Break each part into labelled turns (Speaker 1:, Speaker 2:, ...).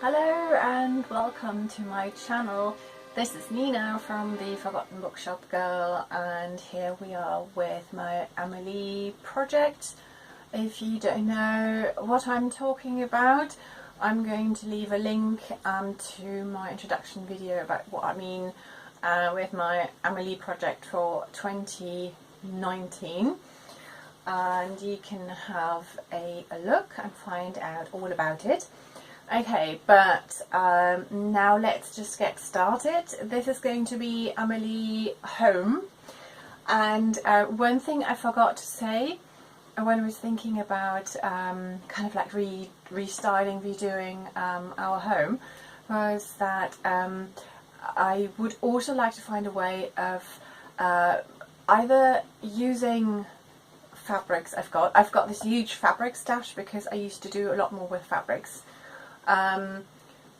Speaker 1: Hello and welcome to my channel. This is Nina from the Forgotten Bookshop Girl, and here we are with my Amelie project. If you don't know what I'm talking about, I'm going to leave a link to my introduction video about what I mean with my Amelie project for 2019, and you can have a look and find out all about it. Okay, but now let's just get started. This is going to be Amelie-my-Home, and one thing I forgot to say when I was thinking about kind of like restyling, redoing our home, was that I would also like to find a way of either using fabrics I've got this huge fabric stash because I used to do a lot more with fabrics.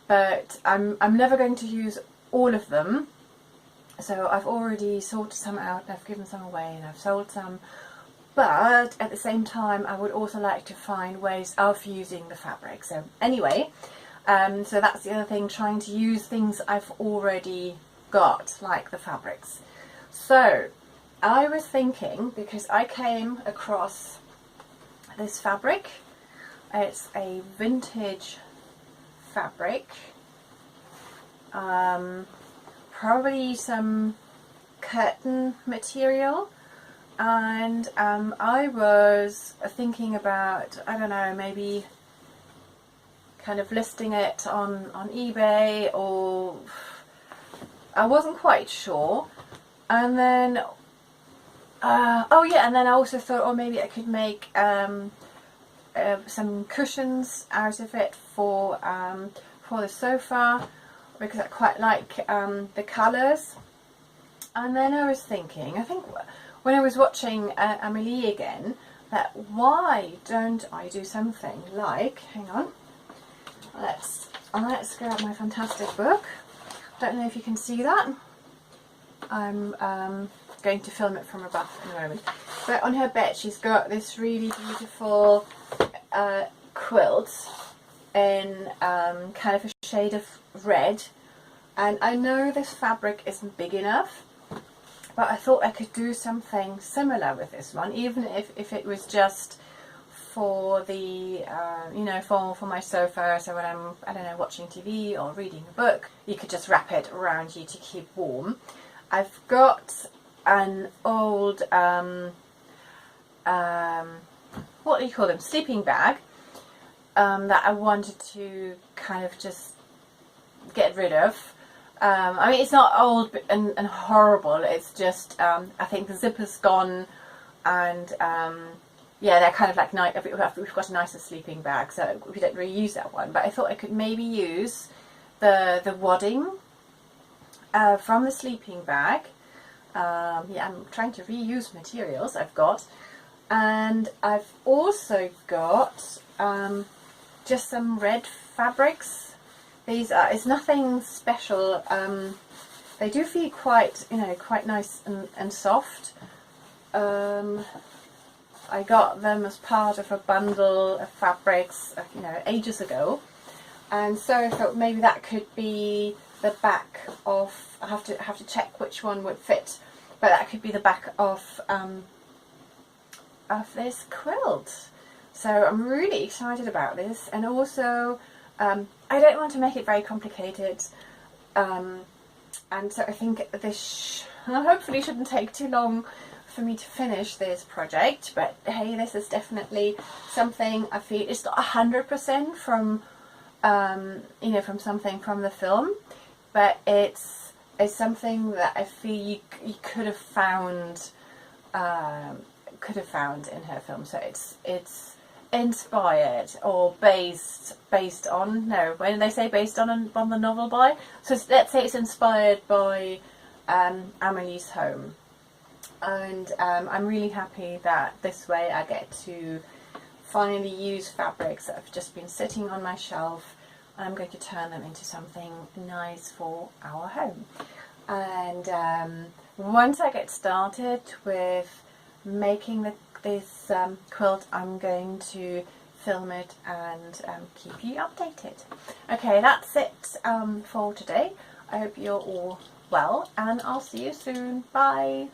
Speaker 1: But I'm never going to use all of them, so I've already sorted some out, I've given some away and I've sold some, but at the same time I would also like to find ways of using the fabric. So anyway, so that's the other thing, trying to use things I've already got, like the fabrics. So I was thinking, because I came across this fabric, it's a vintage fabric, probably some curtain material, and I was thinking about, I don't know, maybe kind of listing it on eBay, or I wasn't quite sure. And then oh yeah, and then I also thought, oh, maybe I could make some cushions out of it for the sofa, because I quite like the colours. And then I was thinking, I think when I was watching Amelie again, that why don't I do something like, hang on, let's grab my fantastic book. Don't know if you can see that. I'm going to film it from above in a moment. But on her bed she's got this really beautiful quilt in kind of a shade of red, and I know this fabric isn't big enough, but I thought I could do something similar with this one, even if it was just for the you know, for my sofa. So when I'm, I don't know, watching TV or reading a book, you could just wrap it around you to keep warm. I've got an old what do you call them, sleeping bag, that I wanted to kind of just get rid of. I mean, it's not old and horrible, it's just I think the zipper's gone, and yeah, they're kind of like nice. We've got a nicer sleeping bag, so we don't really use that one, but I thought I could maybe use the wadding from the sleeping bag. Yeah, I'm trying to reuse materials I've got, and I've also got just some red fabrics. These are, it's nothing special. They do feel quite, you know, quite nice and soft. I got them as part of a bundle of fabrics, you know, ages ago, and so I thought maybe that could be the back of, I have to check which one would fit, but that could be the back of this quilt. So I'm really excited about this, and also I don't want to make it very complicated, and so I think this hopefully shouldn't take too long for me to finish this project. But hey, this is definitely something I feel, it's not 100% from you know, from something from the film, but it's something that I feel you could have found in her film. So it's inspired or based on, no, when they say based on the novel by, so let's say it's inspired by Amelie's Home. And I'm really happy that this way I get to finally use fabrics that have just been sitting on my shelf, and I'm going to turn them into something nice for our home. And once I get started with making this quilt, I'm going to film it and keep you updated. Okay, that's it for today. I hope you're all well, and I'll see you soon. Bye.